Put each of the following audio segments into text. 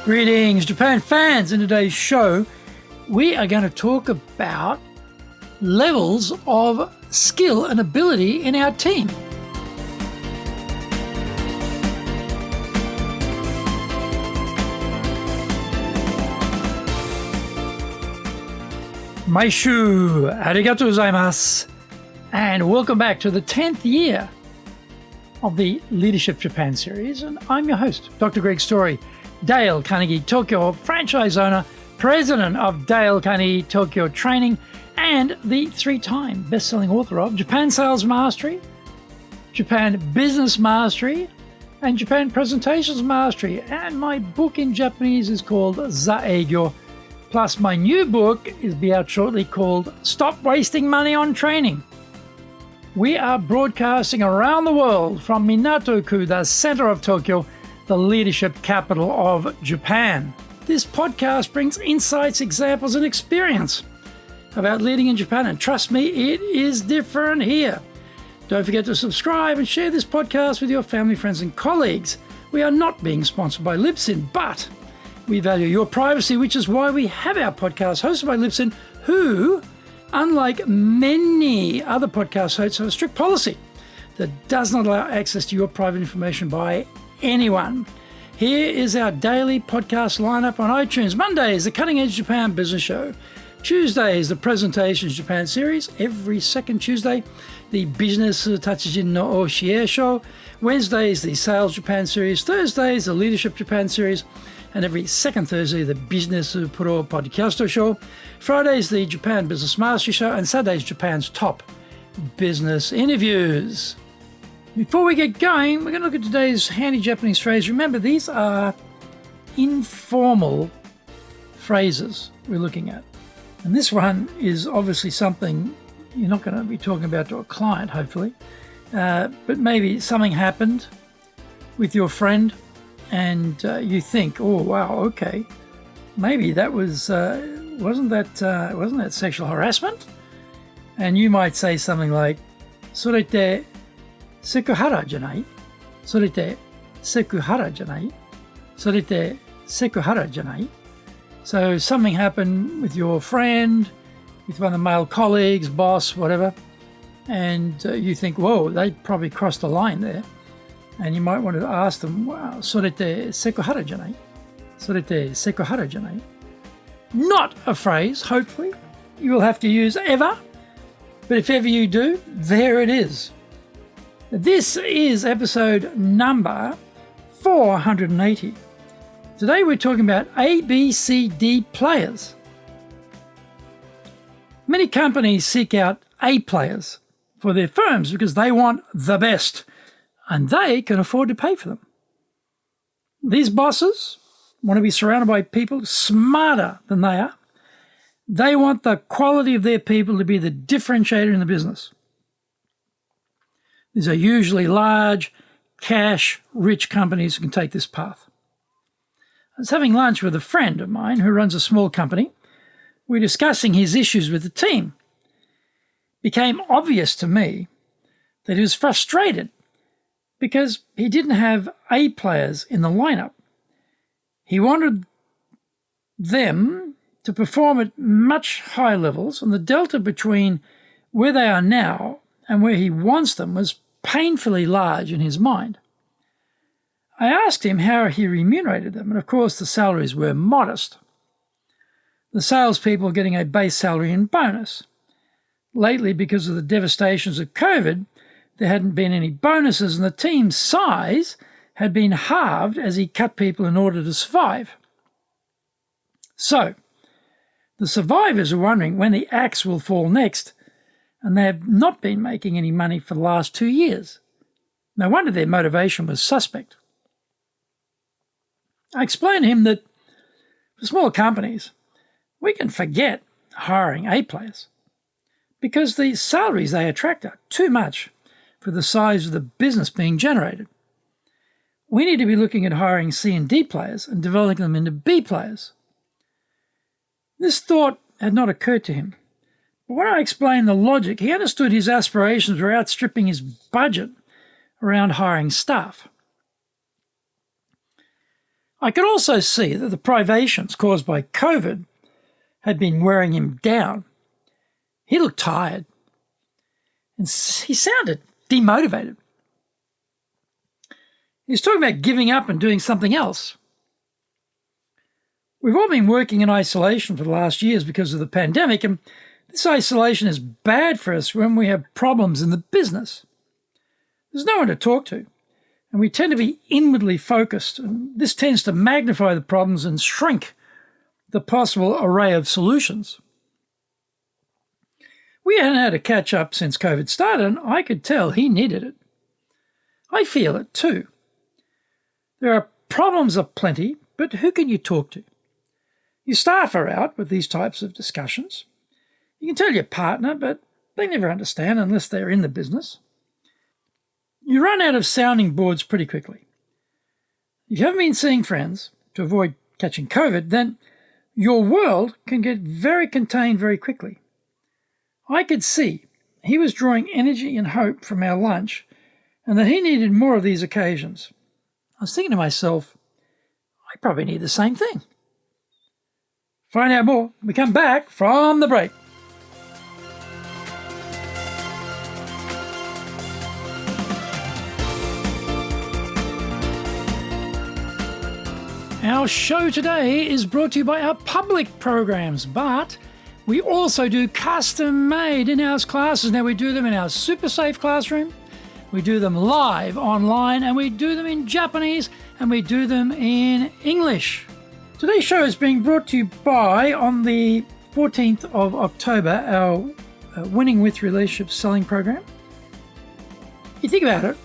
Greetings, Japan fans. In today's show, we are going to talk about levels of skill and ability in our team. Maishu, arigatou gozaimasu, and welcome back to the 10th year of the Leadership Japan series, and I'm your host, Dr. Greg Story, Dale Carnegie Tokyo franchise owner, president of Dale Carnegie Tokyo Training, and the three-time best-selling author of Japan Sales Mastery, Japan Business Mastery, and Japan Presentations Mastery. And my book in Japanese is called Zaegyo. Plus, my new book is be out shortly called Stop Wasting Money on Training. We are broadcasting around the world from Minato-ku, the center of Tokyo, the leadership capital of Japan. This podcast brings insights, examples, and experience about leading in Japan, and trust me, it is different here. Don't forget to subscribe and share this podcast with your family, friends, and colleagues. We are not being sponsored by Libsyn, but we value your privacy, which is why we have our podcast hosted by Libsyn, who, unlike many other podcast hosts, have a strict policy that does not allow access to your private information by anyone. Here is our daily podcast lineup on iTunes. Mondays, the Cutting Edge Japan Business Show. Tuesdays, the Presentations Japan series. Every second Tuesday, the Business Tatsujin no Oshie Show. Wednesdays, the Sales Japan series. Thursdays, the Leadership Japan series. And every second Thursday, the Business Pro Podcast Show. Fridays, the Japan Business Mastery Show. And Saturdays, Japan's top business interviews. Before we get going, we're going to look at today's handy Japanese phrase. Remember, these are informal phrases we're looking at. And this one is obviously something you're not going to be talking about to a client, hopefully. But maybe something happened with your friend and you think, oh, wow, okay, maybe that was, wasn't that sexual harassment? And you might say something like, それってセクハラじゃない? それってセクハラじゃない? それってセクハラじゃない? So something happened with your friend, with one of the male colleagues, boss, whatever, and you think, whoa, they probably crossed the line there. And you might want to ask them, wow, それってセクハラじゃない? それってセクハラじゃない? Not a phrase, hopefully, you will have to use ever. But if ever you do, there it is. This is episode number 480. Today we're talking about ABCD players. Many companies seek out A players for their firms because they want the best and they can afford to pay for them. These bosses want to be surrounded by people smarter than they are. They want the quality of their people to be the differentiator in the business. These are usually large, cash-rich companies who can take this path. I was having lunch with a friend of mine who runs a small company. We're discussing his issues with the team. It became obvious to me that he was frustrated because he didn't have A players in the lineup. He wanted them to perform at much higher levels, and the delta between where they are now and where he wants them was painfully large in his mind. I asked him how he remunerated them, and of course the salaries were modest. The salespeople were getting a base salary and bonus. Lately, because of the devastations of COVID, there hadn't been any bonuses, and the team's size had been halved as he cut people in order to survive. So, the survivors are wondering when the axe will fall next, and they have not been making any money for the last 2 years. No wonder their motivation was suspect. I explained to him that for small companies, we can forget hiring A players because the salaries they attract are too much for the size of the business being generated. We need to be looking at hiring C and D players and developing them into B players. This thought had not occurred to him. But when I explained the logic, he understood his aspirations were outstripping his budget around hiring staff. I could also see that the privations caused by COVID had been wearing him down. He looked tired, and he sounded demotivated. He was talking about giving up and doing something else. We've all been working in isolation for the last years because of the pandemic, and this isolation is bad for us when we have problems in the business. There's no one to talk to, and we tend to be inwardly focused, and this tends to magnify the problems and shrink the possible array of solutions. We hadn't had a catch-up since COVID started, and I could tell he needed it. I feel it too. There are problems aplenty, but who can you talk to? Your staff are out with these types of discussions. You can tell your partner, but they never understand unless they're in the business. You run out of sounding boards pretty quickly. If you haven't been seeing friends to avoid catching COVID, then your world can get very contained very quickly. I could see he was drawing energy and hope from our lunch and that he needed more of these occasions. I was thinking to myself, I probably need the same thing. Find out more when we come back from the break. Our show today is brought to you by our public programs, but we also do custom-made in-house classes. Now, we do them in our super safe classroom, we do them live online, and we do them in Japanese, and we do them in English. Today's show is being brought to you by, on the 14th of October, our Winning with Relationships selling program. You think about it,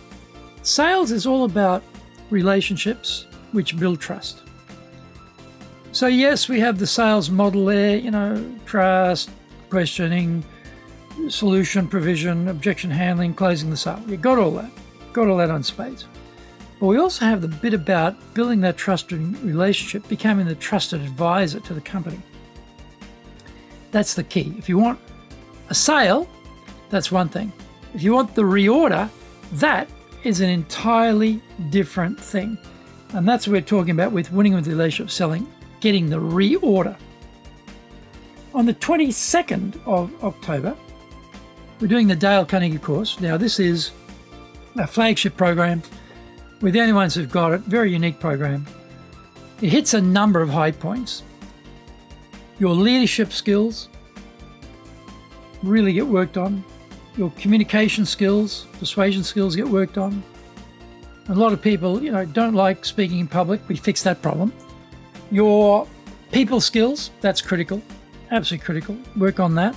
sales is all about relationships which build trust. So yes, we have the sales model there, trust, questioning, solution provision, objection handling, closing the sale. You got all that on spades. But we also have the bit about building that trusting relationship, becoming the trusted advisor to the company. That's the key. If you want a sale, that's one thing. If you want the reorder, that is an entirely different thing. And that's what we're talking about with Winning with Relationship Selling, getting the reorder. On the 22nd of October, we're doing the Dale Carnegie course. Now, this is a flagship program. We're the only ones who've got it. Very unique program. It hits a number of high points. Your leadership skills really get worked on. Your communication skills, persuasion skills get worked on. A lot of people, don't like speaking in public. We fixed that problem. Your people skills, that's critical. Absolutely critical. Work on that.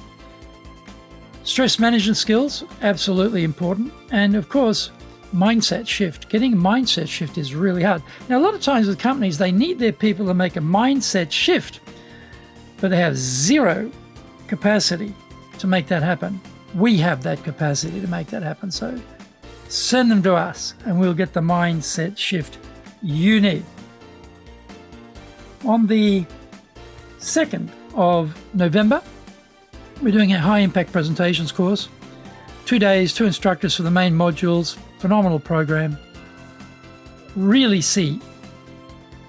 Stress management skills, absolutely important. And of course, mindset shift. Getting a mindset shift is really hard. Now, a lot of times with companies, they need their people to make a mindset shift, but they have zero capacity to make that happen. We have that capacity to make that happen. So send them to us and we'll get the mindset shift you need. On the 2nd of November, we're doing a high impact presentations course. 2 days, 2 instructors for the main modules, phenomenal program. Really see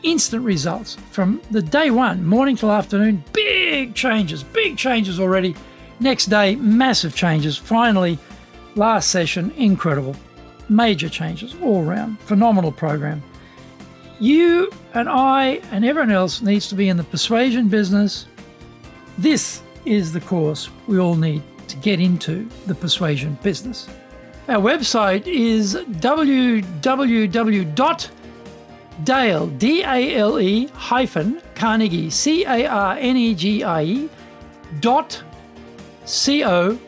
instant results from the day one, morning till afternoon, big changes already. Next day, massive changes. Finally, last session, incredible. Major changes all around. Phenomenal program. You and I and everyone else needs to be in the persuasion business. This is the course we all need to get into the persuasion business. Our website is www.dale, D-A-L-E hyphen Carnegie, C-A-R-N-E-G-I-E .co.jp.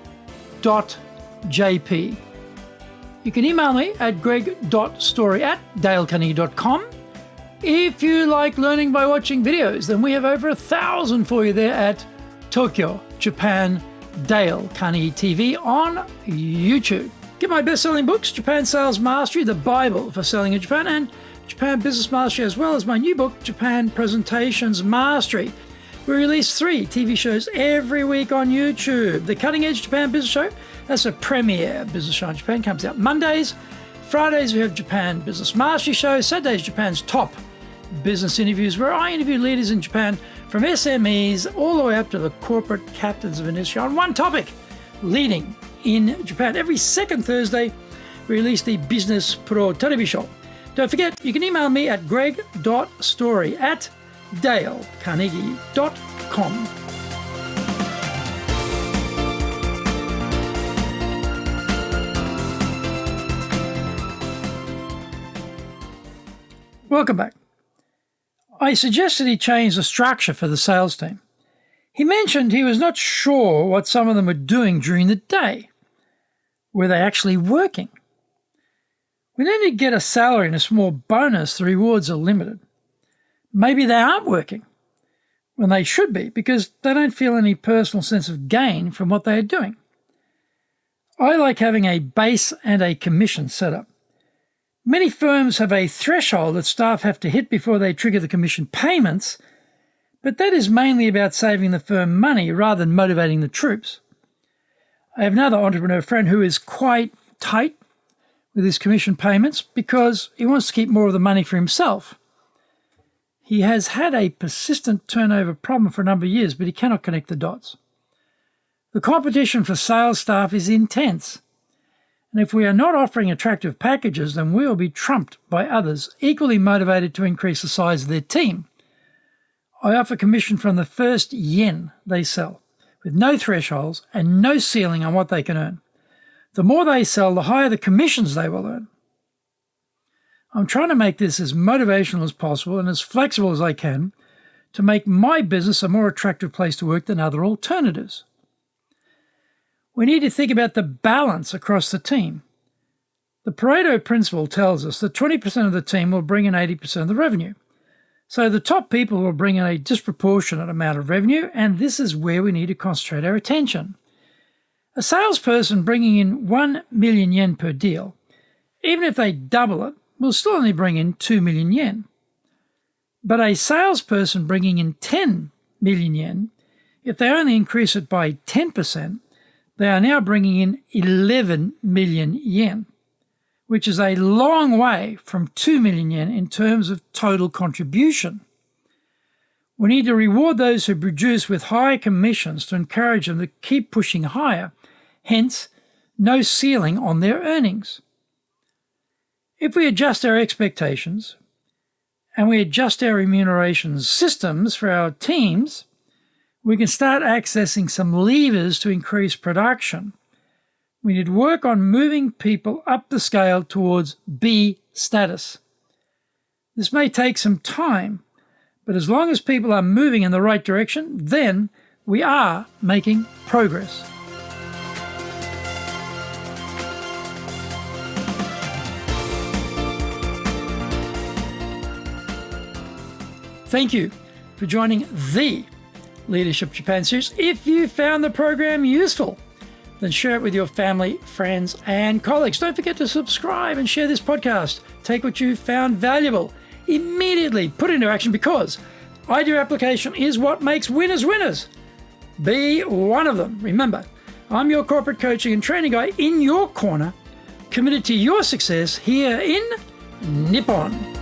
You can email me at greg.story@dalecarnegie.com. If you like learning by watching videos, then we have over 1,000 for you there at Tokyo, Japan, Dale Carnegie TV on YouTube. Get my best-selling books, Japan Sales Mastery, the Bible for selling in Japan, and Japan Business Mastery, as well as my new book, Japan Presentations Mastery. We release 3 TV shows every week on YouTube. The Cutting Edge Japan Business Show, that's a premiere business show in Japan, comes out Mondays. Fridays we have Japan Business Mastery Show. Saturdays, Japan's top business interviews where I interview leaders in Japan from SMEs all the way up to the corporate captains of industry on one topic, leading in Japan. Every second Thursday, we release the Business Pro Television Show. Don't forget, you can email me at greg.story@dalecarnegie.com. Welcome back. I suggested he change the structure for the sales team. He mentioned he was not sure what some of them were doing during the day. Were they actually working? When they get a salary and a small bonus, the rewards are limited. Maybe they aren't working when they should be because they don't feel any personal sense of gain from what they are doing. I like having a base and a commission setup. Many firms have a threshold that staff have to hit before they trigger the commission payments, but that is mainly about saving the firm money rather than motivating the troops. I have another entrepreneur friend who is quite tight with his commission payments because he wants to keep more of the money for himself. He has had a persistent turnover problem for a number of years, but he cannot connect the dots. The competition for sales staff is intense, and if we are not offering attractive packages, then we will be trumped by others equally motivated to increase the size of their team. I offer commission from the first yen they sell, with no thresholds and no ceiling on what they can earn. The more they sell, the higher the commissions they will earn. I'm trying to make this as motivational as possible and as flexible as I can to make my business a more attractive place to work than other alternatives. We need to think about the balance across the team. The Pareto principle tells us that 20% of the team will bring in 80% of the revenue. So the top people will bring in a disproportionate amount of revenue, and this is where we need to concentrate our attention. A salesperson bringing in 1 million yen per deal, even if they double it, will still only bring in 2 million yen. But a salesperson bringing in 10 million yen, if they only increase it by 10%, they are now bringing in 11 million yen, which is a long way from 2 million yen in terms of total contribution. We need to reward those who produce with high commissions to encourage them to keep pushing higher, hence no ceiling on their earnings. If we adjust our expectations and we adjust our remuneration systems for our teams, we can start accessing some levers to increase production. We need to work on moving people up the scale towards B status. This may take some time, but as long as people are moving in the right direction, then we are making progress. Thank you for joining the Leadership Japan series. If you found the program useful, then share it with your family, friends, and colleagues. Don't forget to subscribe and share this podcast. Take what you found valuable, immediately put it into action, because idea application is what makes winners winners. Be one of them. Remember, I'm your corporate coaching and training guy in your corner, committed to your success here in Nippon.